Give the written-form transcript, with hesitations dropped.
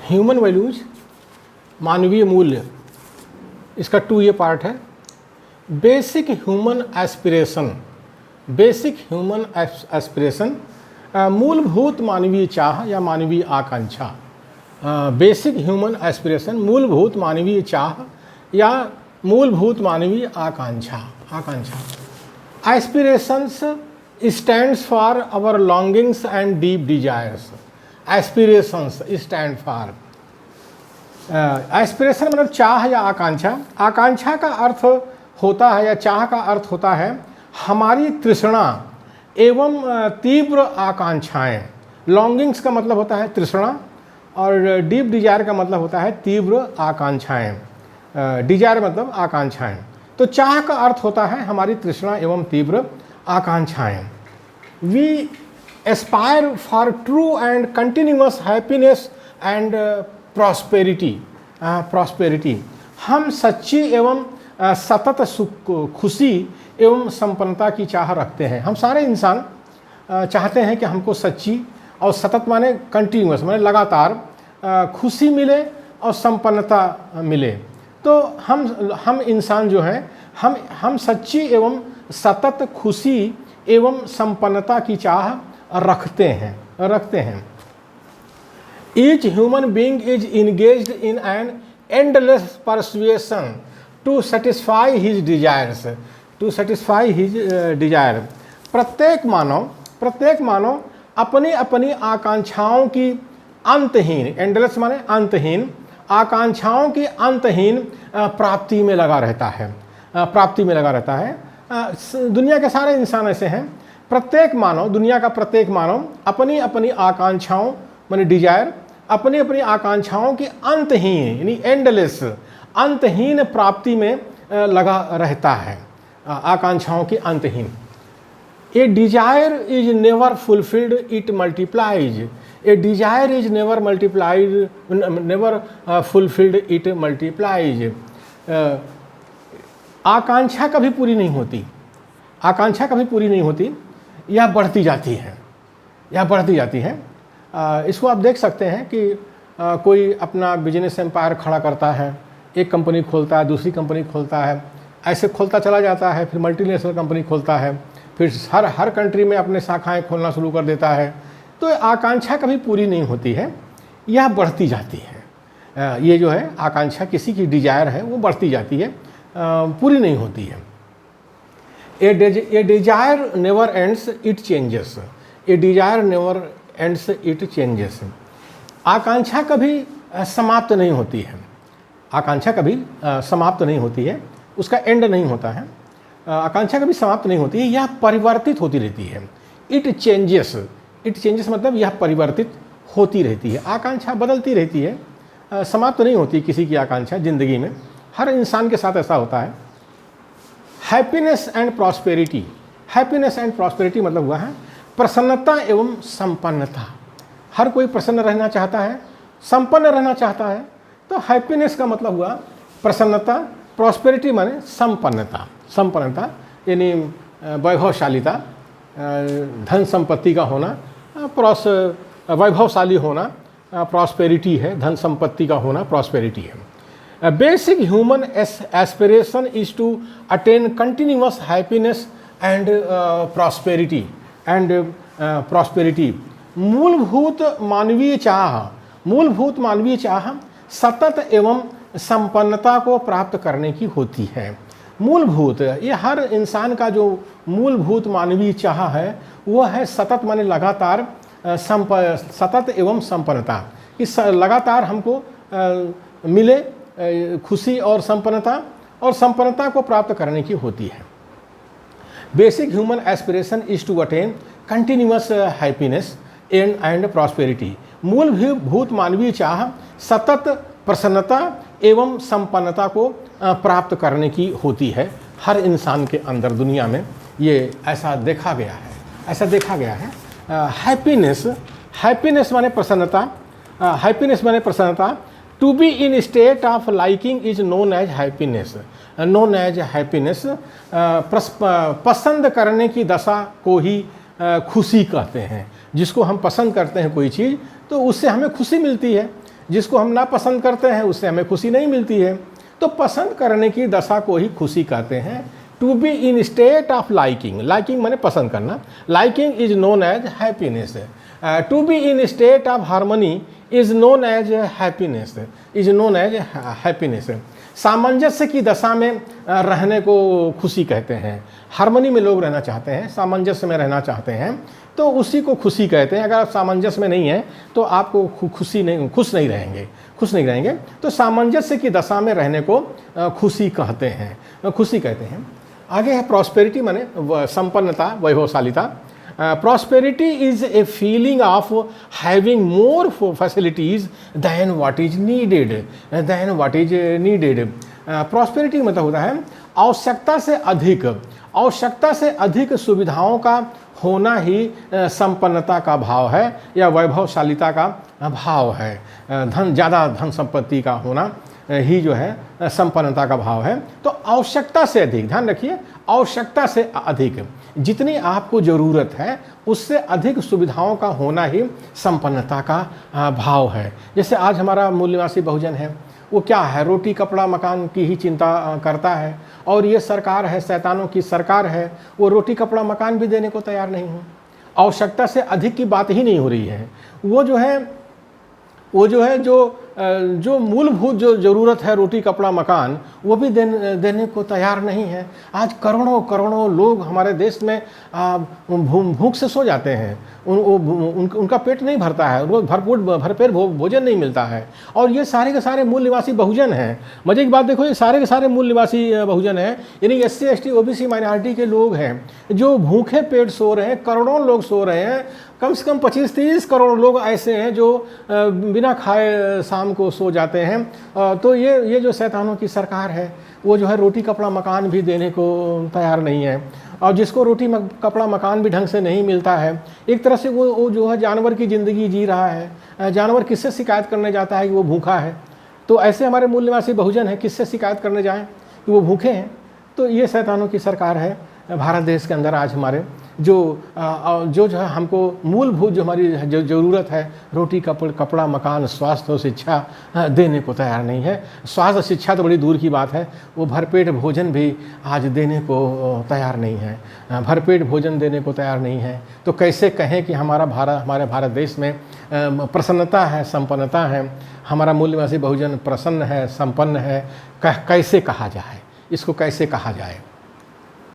Human values, मानवीय मूल्य, इसका 2 पार्ट है। Basic human aspiration, basic human aspiration, मूलभूत मानवीय चाह या मानवीय आकांक्षा। बेसिक ह्यूमन एस्पिरेशन, मूलभूत मानवीय चाह या मूलभूत मानवीय आकांक्षा। Aspirations stands for our longings and deep desires. Aspirations stand for, aspiration मतलब चाह या आकांक्षा। आकांक्षा का अर्थ होता है या चाह का अर्थ होता है हमारी तृष्णा एवं तीव्र आकांक्षाएं। लॉन्गिंग्स का मतलब होता है तृष्णा और डीप डिजायर का मतलब होता है तीव्र आकांक्षाएं। डिजायर मतलब आकांक्षाएं। तो चाह का अर्थ होता है हमारी तृष्णा एवं तीव्र आकांक्षाएं। We aspire for true and continuous happiness and prosperity. हम सच्ची एवं सतत सुख, खुशी एवं संपन्नता की चाह रखते हैं। हम सारे इंसान चाहते हैं कि हमको सच्ची और सतत माने कंटिन्यूअस माने लगातार खुशी मिले और संपन्नता मिले। तो हम इंसान जो हैं हम सच्ची एवं सतत खुशी एवं संपन्नता की चाह रखते हैं। Each human being is engaged in an endless persuasion to satisfy his desires. प्रत्येक मानव अपनी अपनी आकांक्षाओं की अंतहीन, एंडलेस माने अंतहीन, आकांक्षाओं की अंतहीन प्राप्ति में लगा रहता है। दुनिया के सारे इंसान ऐसे हैं। दुनिया का प्रत्येक मानव अपनी अपनी आकांक्षाओं माने डिजायर, अपनी अपनी आकांक्षाओं की अंतहीन यानी एंडलेस, अंतहीन प्राप्ति में लगा रहता है। आकांक्षाओं की अंतहीन। A desire is never fulfilled, it multiplies. A desire is never fulfilled, it multiplies. आकांक्षा कभी पूरी नहीं होती, यह बढ़ती जाती है। इसको आप देख सकते हैं कि कोई अपना बिजनेस एम्पायर खड़ा करता है, एक कंपनी खोलता है, दूसरी कंपनी खोलता है, ऐसे खोलता चला जाता है, फिर मल्टीनेशनल कंपनी खोलता है, फिर हर कंट्री में अपने शाखाएं खोलना शुरू कर देता है। तो आकांक्षा कभी पूरी नहीं होती है, यह बढ़ती जाती है। ये जो है आकांक्षा, किसी की डिजायर है वो बढ़ती जाती है, पूरी नहीं होती है। A desire never ends, it changes. A desire never ends, it changes. आकांक्षा कभी समाप्त नहीं होती है, उसका एंड नहीं होता है। आकांक्षा कभी समाप्त नहीं होती है, यह परिवर्तित होती रहती है। इट चेंजेस मतलब यह परिवर्तित होती रहती है। आकांक्षा बदलती रहती है, समाप्त नहीं होती किसी की आकांक्षा ज़िंदगी में। हर इंसान के साथ ऐसा होता है। हैप्पीनेस एंड प्रॉस्पेरिटी मतलब हुआ है प्रसन्नता एवं संपन्नता। हर कोई प्रसन्न रहना चाहता है, संपन्न रहना चाहता है। तो हैप्पीनेस का मतलब हुआ प्रसन्नता, प्रॉस्पेरिटी माने संपन्नता यानी वैभवशालीता, धन संपत्ति का होना, वैभवशाली होना प्रॉस्पेरिटी है, धन संपत्ति का होना प्रॉस्पेरिटी है। Basic human aspiration is to attain continuous happiness and prosperity. मूलभूत मानवीय चाह सतत एवं संपन्नता को प्राप्त करने की होती है। मूलभूत, ये हर इंसान का जो मूलभूत मानवीय चाह है वो है सतत माने लगातार, सतत एवं संपन्नता। इस लगातार हमको मिले खुशी और संपन्नता को प्राप्त करने की होती है। Basic human aspiration is to attain continuous happiness and prosperity. मूलभूत मानवीय चाह सतत प्रसन्नता एवं संपन्नता को प्राप्त करने की होती है हर इंसान के अंदर। दुनिया में ये ऐसा देखा गया है। हैप्पीनेस माने प्रसन्नता। To be in state of liking is known as happiness. पसंद करने की दशा को ही खुशी कहते हैं। जिसको हम पसंद करते हैं कोई चीज़ तो उससे हमें खुशी मिलती है। जिसको हम ना पसंद करते हैं उससे हमें खुशी नहीं मिलती है। तो पसंद करने की दशा को ही खुशी कहते हैं। To be in state of liking, liking माने पसंद करना, liking is known as happiness. To be in state of harmony is known as happiness, is known as happiness. सामंजस्य की दशा में रहने को खुशी कहते हैं। हार्मनी में लोग रहना चाहते हैं, सामंजस्य में रहना चाहते हैं, तो उसी को खुशी कहते हैं। अगर आप सामंजस्य में नहीं हैं तो आपको खुश नहीं रहेंगे। तो सामंजस्य की दशा में रहने को खुशी कहते हैं। आगे है प्रॉस्पेरिटी, माने संपन्नता, वैभवशालिता। Prosperity is a feeling of having more facilities than what is needed, Prosperity मतलब होता है आवश्यकता से अधिक सुविधाओं का होना ही संपन्नता का भाव है या वैभवशालिता का भाव है। ज़्यादा धन संपत्ति का होना ही जो है संपन्नता का भाव है। तो आवश्यकता से अधिक, ध्यान रखिए, आवश्यकता से अधिक, जितनी आपको ज़रूरत है उससे अधिक सुविधाओं का होना ही संपन्नता का भाव है। जैसे आज हमारा मूल निवासी बहुजन है, वो क्या है, रोटी कपड़ा मकान की ही चिंता करता है, और ये सरकार है, शैतानों की सरकार है, वो रोटी कपड़ा मकान भी देने को तैयार नहीं है। आवश्यकता से अधिक की बात ही नहीं हो रही है। वो जो है जो मूलभूत जो ज़रूरत है, रोटी कपड़ा मकान, वो भी देने को तैयार नहीं है। आज करोड़ों लोग हमारे देश में भूख से सो जाते हैं, उनका पेट नहीं भरता है, उनको भरपेट भोजन नहीं मिलता है। और ये सारे के सारे मूल निवासी बहुजन हैं। मजे की बात देखो, ये सारे के सारे मूल निवासी बहुजन हैं, यानी SC ST OBC माइनॉरिटी के लोग हैं जो भूखे पेट सो रहे हैं। करोड़ों लोग सो रहे हैं, कम से कम 25-30 करोड़ लोग ऐसे हैं जो बिना खाए शाम को सो जाते हैं। तो ये जो शैतानों की सरकार है, वो जो है रोटी कपड़ा मकान भी देने को तैयार नहीं है। और जिसको रोटी कपड़ा मकान भी ढंग से नहीं मिलता है, एक तरह से वो जो है जानवर की ज़िंदगी जी रहा है। जानवर किससे शिकायत करने जाता है कि वो भूखा है? तो ऐसे हमारे मूल निवासी बहुजन है, किससे शिकायत करने जाएं कि वो भूखे हैं? तो ये शैतानों की सरकार है भारत देश के अंदर। आज हमारे जो है हमको मूलभूत जो हमारी जो ज़रूरत है, रोटी कपड़ा मकान स्वास्थ्य और शिक्षा देने को तैयार नहीं है। स्वास्थ्य और शिक्षा तो बड़ी दूर की बात है, वो भरपेट भोजन भी आज देने को तैयार नहीं है, भरपेट भोजन देने को तैयार नहीं है। तो कैसे कहें कि हमारे भारत देश में प्रसन्नता है, संपन्नता है, हमारा मूल निवासी बहुजन प्रसन्न है, संपन्न है? कैसे कहा जाए इसको, कैसे कहा जाए?